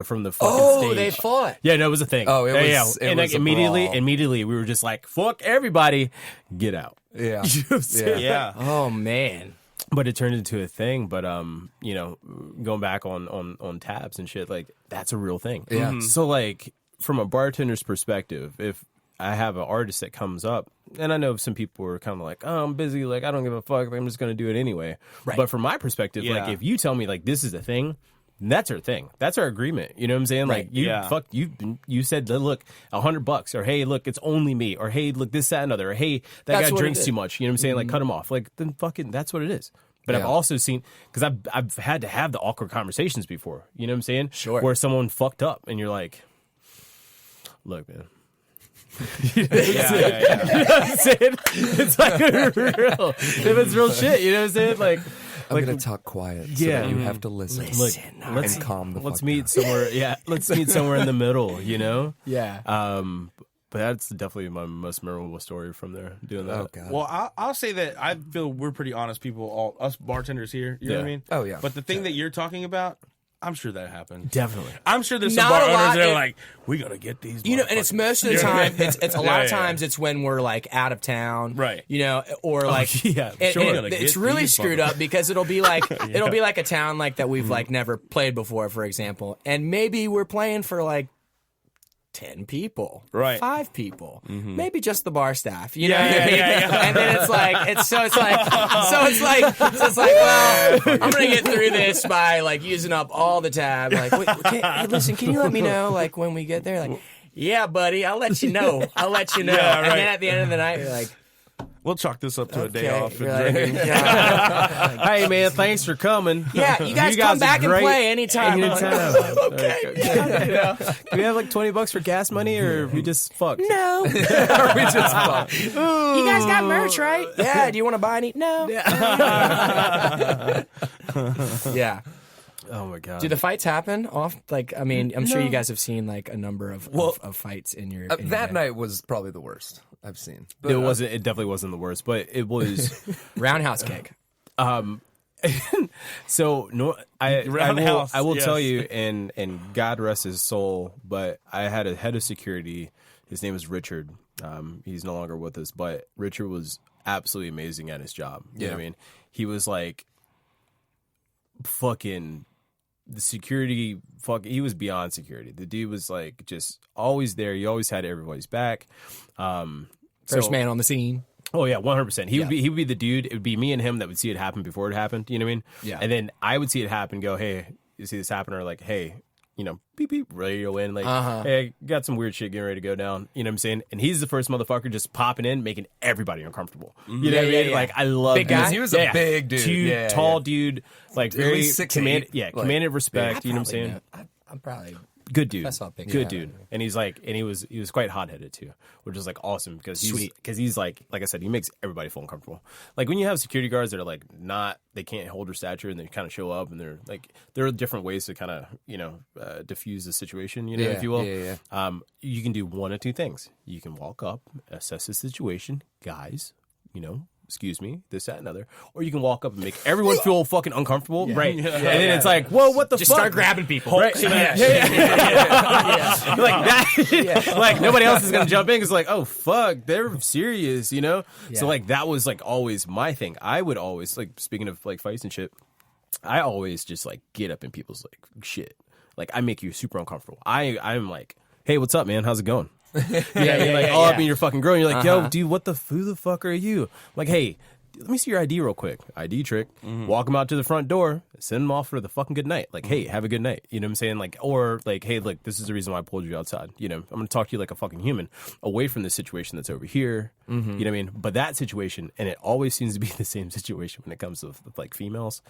from the fucking stage. They fought. Yeah, no, it was a thing. Oh, it was. Yeah. It And was like immediately, we were just like, "Fuck everybody, get out." Yeah. You know what I'm saying? Yeah. Oh man. But it turned into a thing. But you know, going back on tabs and shit, like that's a real thing. Yeah. So like from a bartender's perspective, if I have an artist that comes up, and I know some people are kind of like, "Oh, I'm busy. Like I don't give a fuck. I'm just gonna do it anyway." Right. But from my perspective, Yeah. like if you tell me like this is a thing. That's our thing. That's our agreement. You know what I'm saying? Right. Like you said, look, $100, or hey, look, it's only me, or hey, look, this, that, and other, or hey, that That's guy what drinks it is. too much. You know what I'm saying? Like cut him off. Like then fucking that's what it is. But I've Yeah. also seen because I've had to have the awkward conversations before. You know what I'm saying? Sure. Where someone fucked up and you're like, look, man. Yeah. You know what I'm saying? It's like real. If it's real shit, you know what I'm saying? Like. I'm going to talk quiet so Yeah. that you have to listen. Look, and calm the let's fuck meet somewhere. Yeah, let's meet somewhere in the middle. You know. Yeah. But that's definitely my most memorable story from there. Doing that. Oh, God. Well, I'll say that I feel we're pretty honest people, all us bartenders here. You know what I Yeah. mean? Oh, yeah. But the thing that you're talking about, I'm sure that happened. Definitely. I'm sure there's some Not bar a lot, owners that are it- like, we gotta get these. You know, and it's most of the You know what I time. mean? It's a lot of Yeah, yeah. times. It's when we're like out of town, Right. You know, or like yeah, and- sure. and Gotta it's get really these screwed motherfuckers. up because it'll be like it'll be like a town like that we've like never played before, for example, and maybe we're playing for like 10 people, Right. 5 people, maybe just the bar staff, you know Yeah, what I yeah, mean? yeah, yeah. And then it's like, well, I'm going to get through this by like using up all the tab. Like, wait, hey, listen, can you let me know like when we get there? Like, yeah, buddy, I'll let you know. Yeah, right. And then at the end of the night, you're like, We'll chalk this up to a day okay. off You're and like, drinking. yeah. Hey man, thanks for coming. Yeah, you guys come are back and great. play anytime. Anytime. Okay. Yeah. Do we have like $20 for gas money, or we just fucked? No. we just fuck. You guys got merch, right? Yeah. Do you want to buy any? No. Yeah. Oh my god. Do the fights happen off? Like, I mean, I'm sure you guys have seen like a number of fights in your. in your That day. night was probably the worst I've seen. But, It wasn't. It definitely wasn't the worst, but it was. Roundhouse kick. So no, Roundhouse, I will yes. tell you, and God rest his soul. But I had a head of security. His name is Richard. He's no longer with us, but Richard was absolutely amazing at his job. You know what I mean? He was like fucking the security. He was beyond security. The dude was like just always there. He always had everybody's back. First man on the scene. Oh yeah, 100%. He would be the dude. It would be me and him that would see it happen before it happened. You know what I mean? Yeah. And then I would see it happen. Go, hey, you see this happen? Or like, hey, you know, beep beep, radio in. Like, hey, got some weird shit getting ready to go down. You know what I'm saying? And he's the first motherfucker just popping in, making everybody uncomfortable. You know what I mean? yeah. Like, I love Big guy? this. He was a big dude. Huge, tall dude. Like At very least 6'8". commanded respect. You know what I'm saying? I'm probably Good dude. I saw a picture. Good dude. And he's like, and he was quite hot headed too, which is like awesome because he's like I said, he makes everybody feel uncomfortable. Like when you have security guards that are like they can't hold their stature and they kind of show up and they're like, there are different ways to kind of, diffuse the situation, if you will. Yeah. You can do one of two things. You can walk up, assess the situation, guys, excuse me, this, that, and other. Or you can walk up and make everyone feel fucking uncomfortable, right? And then it's like, whoa, what the Just fuck? start grabbing people. Right? Like that. Like nobody else is gonna jump in because like, oh fuck, they're serious, So like that was like always my thing. I would always like, speaking of like fights and shit, I always just like get up in people's like shit. Like I make you super uncomfortable. I'm like, hey, what's up, man? How's it going? All up in your fucking grill. And you're like, yo, dude, who the fuck are you? I'm like, hey, let me see your ID real quick. ID trick. Walk them out to the front door. Send them off for the fucking good night. Like, hey, have a good night. You know what I'm saying? Like, or like, hey, look, this is the reason why I pulled you outside. I'm going to talk to you like a fucking human away from the situation that's over here. You know what I mean? But that situation, and it always seems to be the same situation when it comes to like females.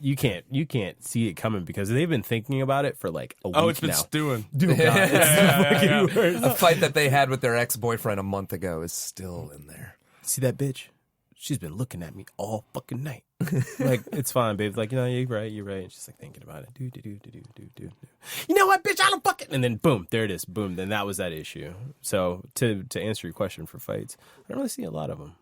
You can't see it coming because they've been thinking about it for like a week now. Oh, it's been stewing. Dude, God, it's the fucking worst. A fight that they had with their ex-boyfriend a month ago is still in there. See that bitch? She's been looking at me all fucking night. Like, it's fine, babe. Like, you're right. And she's like thinking about it. Do. You know what, bitch? I don't fucking. And then boom, there it is. Boom. Then that was that issue. So to answer your question for fights, I don't really see a lot of them.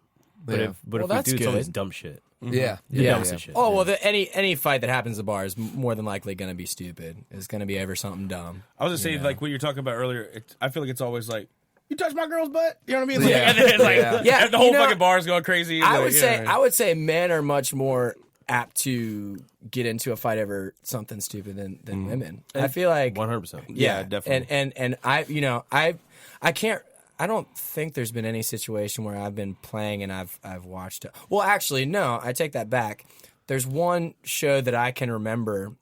But Yeah. if we that's do, it's always good. dumb shit. Yeah. The Yeah. dumbest Yeah. shit. Oh well, any fight that happens at the bar is more than likely going to be stupid. It's going to be over something dumb. I was just saying, like what you're talking about earlier. I feel like it's always like, you touch my girl's butt. You know what I mean? Like, Yeah. And then like, Yeah, the whole you know, fucking bar is going crazy. I like, would you say know. I would say men are much more apt to get into a fight over something stupid than women. I feel like 100%. Yeah, definitely. And I can't. I don't think there's been any situation where I've been playing and I've watched it. Well, actually, no. I take that back. There's one show that I can remember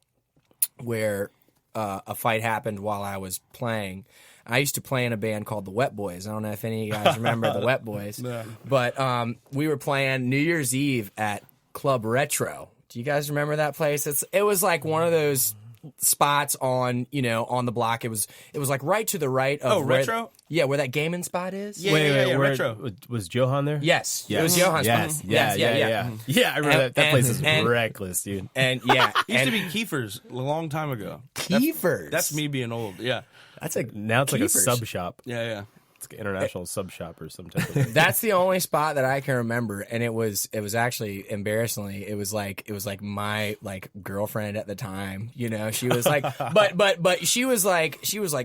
where a fight happened while I was playing. I used to play in a band called the Wet Boys. I don't know if any of you guys remember the Wet Boys, but we were playing New Year's Eve at Club Retro. Do you guys remember that place? It was like one of those spots on the block. It was like right to the right of Retro? Where that gaming spot is. Yeah, Where retro. was Johan there? Yes, it was Johan's Yes, spot. yeah. Yeah, I remember that place is and- reckless, dude. And yeah, It used and to be Kiefer's a long time ago. Kiefer's. That's me being old. Yeah. That's a Now it's like a Kiefer's. sub shop. Yeah. It's like an international sub shop or some type of. That's the only spot that I can remember, and it was actually embarrassingly. It was like my like girlfriend at the time. You know, she was like, but she was like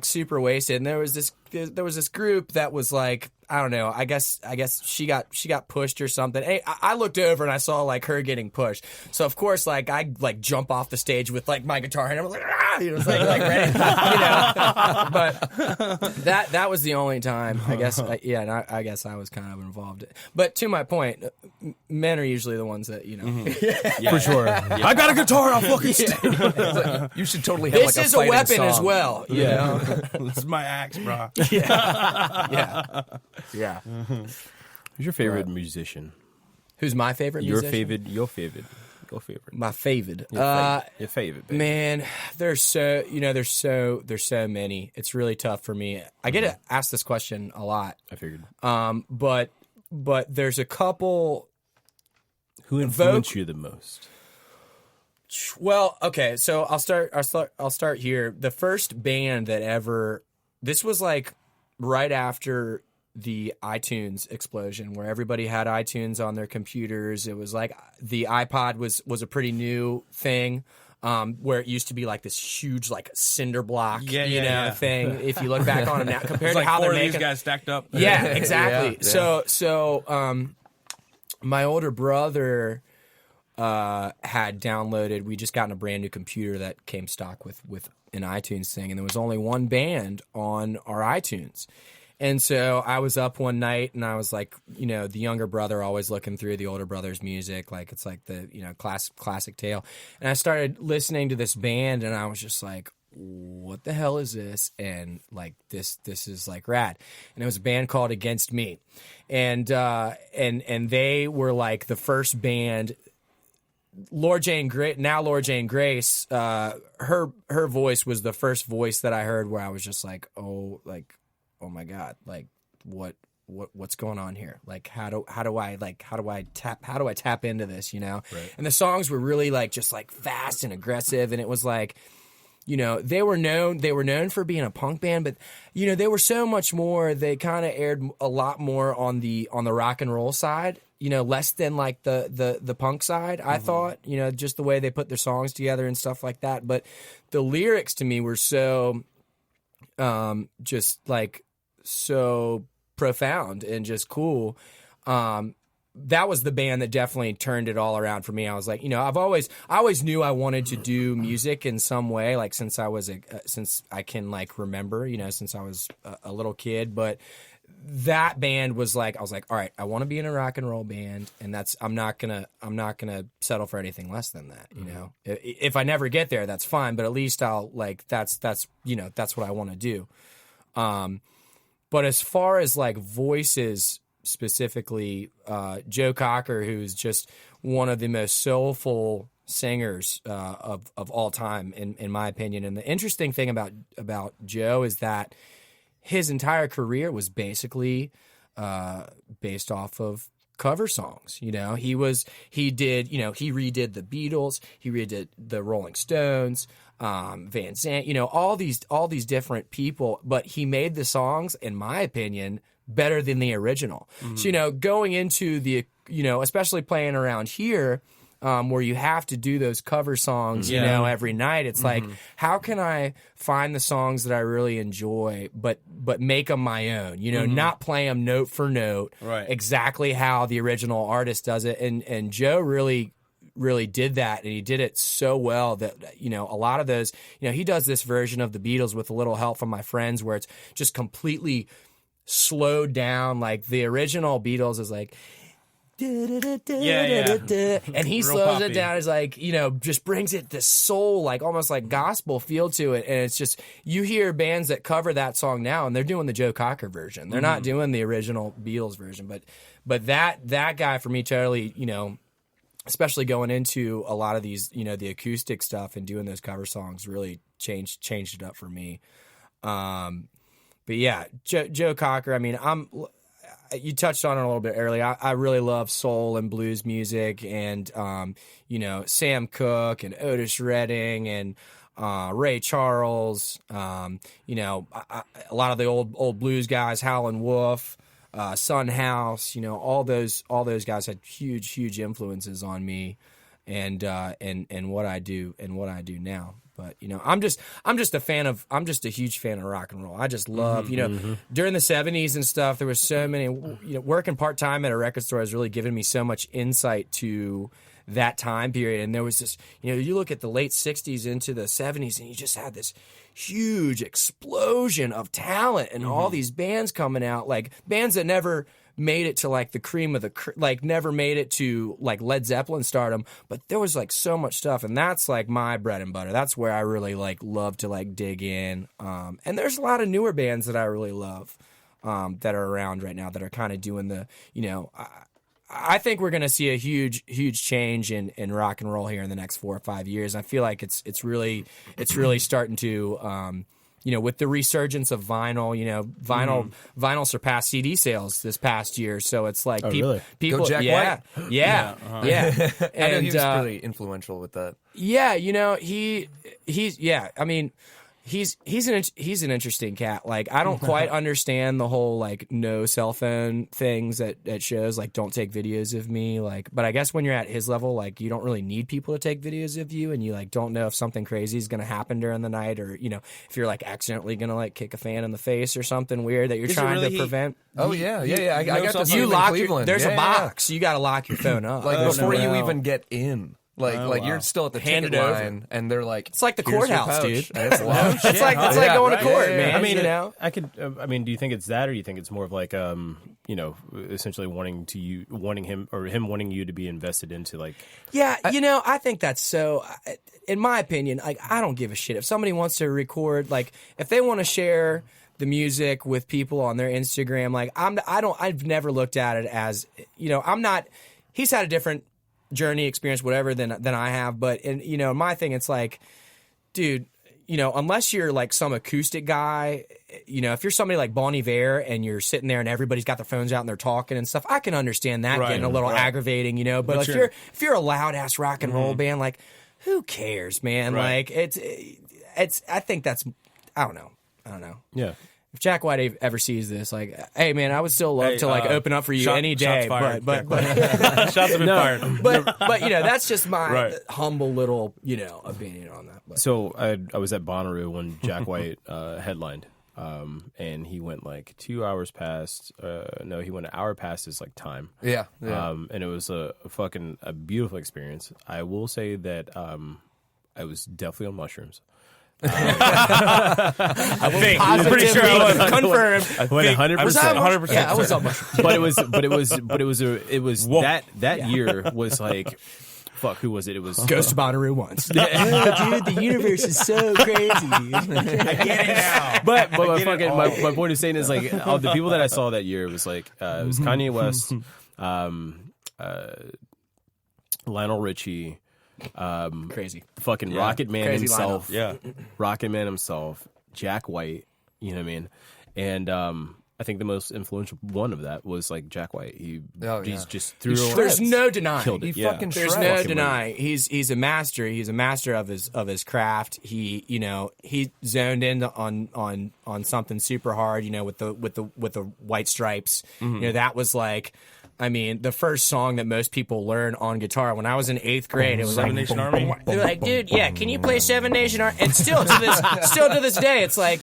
super wasted, and there was this group that was like, I don't know. I guess she got pushed or something. Hey, I looked over and I saw like her getting pushed. So of course, like I like jump off the stage with like my guitar and I was like, ah! You know, it was like ready, you know. But that was the only time. I guess and I guess I was kind of involved. But to my point, men are usually the ones that For sure. I got a guitar. I'll fucking You should totally have this like is a a fighting weapon song. as well. You know? This is my axe, bro. Yeah. Who's your favorite musician? Who's my favorite Your musician? favorite. My favorite. Your favorite, baby. Man, there's so many. It's really tough for me. I get asked this question a lot. I figured. But there's a couple. Who influenced you the most? Well, okay, so I'll start here. The first band that ever. This was like right after the iTunes explosion, where everybody had iTunes on their computers. It was like the iPod was a pretty new thing, where it used to be like this huge like cinder block, thing. If you look back on it now, compared It's like to how four they're of these making, guys stacked up. yeah, exactly. Yeah. So my older brother had downloaded. We just gotten a brand new computer that came stock with an iTunes thing, and there was only one band on our iTunes. And so I was up one night and I was like, the younger brother always looking through the older brother's music, like it's like the, classic tale. And I started listening to this band and I was just like, what the hell is this? And like, this is like rad. And it was a band called Against Me. And they were like the first band. Lord Jane Grace, her voice was the first voice that I heard where I was just like, oh my God, like what's going on here? Like how do I tap into this, Right. And the songs were really like just like fast and aggressive, and it was like, they were known for being a punk band, but they were so much more. They kind of aired a lot more on the rock and roll side, less than like the punk side. I thought, just the way they put their songs together and stuff like that. But the lyrics to me were so just like so profound and just cool. That was the band that definitely turned it all around for me. I was like, I always knew I wanted to do music in some way, like since I can like remember, since I was a little kid. But that band was like, I was like, all right, I want to be in a rock and roll band, and I'm not gonna settle for anything less than that. If I never get there, that's fine, but at least I'll like that's what I want to do. But as far as like voices specifically, Joe Cocker, who's just one of the most soulful singers of all time, in my opinion. And the interesting thing about Joe is that his entire career was basically based off of cover songs. He redid the Beatles, he redid the Rolling Stones, Van Sant, all these different people, but he made the songs, in my opinion, better than the original. So, you know, going into the, you know, especially playing around here, where you have to do those cover songs, you know, every night. It's like, how can I find the songs that I really enjoy, but make them my own? You know, not play them note for note, exactly how the original artist does it. And Joe really did that, and he did it so well that, you know, a lot of those, you know, he does this version of the Beatles with a little help from my friends, where it's just completely slowed down. Like the original Beatles is like. And he slows it down. It's like, you know, just brings it this soul, like almost like gospel feel to it. And it's just, you hear bands that cover that song now, and they're doing the Joe Cocker version. They're not doing the original Beatles version. But that guy for me totally, you know, especially going into a lot of these, you know, the acoustic stuff and doing those cover songs really changed it up for me. But yeah, Joe Cocker, I mean, you touched on it a little bit earlier. I really love soul and blues music, and you know, Sam Cooke and Otis Redding and Ray Charles. You know, a lot of the old blues guys, Howlin' Wolf, Son House. You know, all those guys had huge influences on me, and what I do now. But, you know, I'm just a huge fan of rock and roll. I just love, you know, during the 70s and stuff, there was so many, you know, working part-time at a record store has really given me so much insight to that time period. And there was this, you know, you look at the late 60s into the 70s, and you just had this huge explosion of talent and all these bands coming out, like bands that never made it to like the cream of the like never made it to like Led Zeppelin stardom, but there was like so much stuff, and that's like my bread and butter. That's where I really like love to like dig in. And there's a lot of newer bands that I really love that are around right now that are kind of doing the, you know, I think we're going to see a huge change in rock and roll here in the next 4 or 5 years. I feel like it's really starting to you know, with the resurgence of vinyl, you know, vinyl surpassed CD sales this past year. So it's like people, Go Jack White. Yeah. And, I know he was really influential with that. Yeah, you know, he's I mean, he's an interesting cat. Like, I don't quite understand the whole like no cell phone things at shows. Like, don't take videos of me. Like, but I guess when you're at his level, like, you don't really need people to take videos of you, and you like don't know if something crazy is going to happen during the night, or, you know, if you're like accidentally going to like kick a fan in the face or something weird that you're trying to prevent. Oh yeah. I got to see him in Cleveland. There's a box. You got to lock your phone up. Like before you even get in. Like you're still at the ticket line, and they're like, it's like the courthouse, dude. It's like going to court, man. I mean, you know, I mean, do you think it's that, or do you think it's more of like, you know, essentially wanting him wanting you to be invested into like? Yeah, you know, I think that's so. In my opinion, like, I don't give a shit if somebody wants to record, like, if they want to share the music with people on their Instagram. Like, I've never looked at it as, you know, I'm not. He's had a different journey, experience, whatever than I have, but you know, my thing, it's like, dude, you know, unless you're like some acoustic guy, you know, if you're somebody like Bon Iver and you're sitting there and everybody's got their phones out and they're talking and stuff, I can understand that getting a little aggravating, you know. But if you're a loud ass rock and roll band, like, who cares, man? Like, it's I think that's, I don't know. Yeah. If Jack White ever sees this, like, hey man, I would still love to like open up for you any day, but shots have been fired. But you know, that's just my humble little, you know, opinion on that. But. So I was at Bonnaroo when Jack White headlined, and he went like 2 hours past. No, he went an hour past his like time. Yeah. And it was a beautiful experience. I will say that I was definitely on mushrooms. I think. I'm pretty sure I was confirmed. 100%. 100%. Yeah, I was on mushrooms. But it was that year was like, fuck, who was it? It was Goes to Bonnaroo once. Dude, the universe is so crazy. I get it now. But my point of saying is like, all the people that I saw that year was like, it was Kanye West, Lionel Richie. Crazy. Fucking Rocket Man Crazy himself. lineup. Yeah. Rocket Man himself, Jack White, you know what I mean? And I think the most influential one of that was like Jack White. He's just through. There's no denying. Killed it. He fucking There's shreds. no denying. He's a master. He's a master of his craft. He zoned in on something super hard. With the white stripes. That was like. I mean, the first song that most people learn on guitar. When I was in 8th grade, it was Seven Nation Army. They're like, dude, yeah, can you play Seven Nation Army? And still to this day, it's like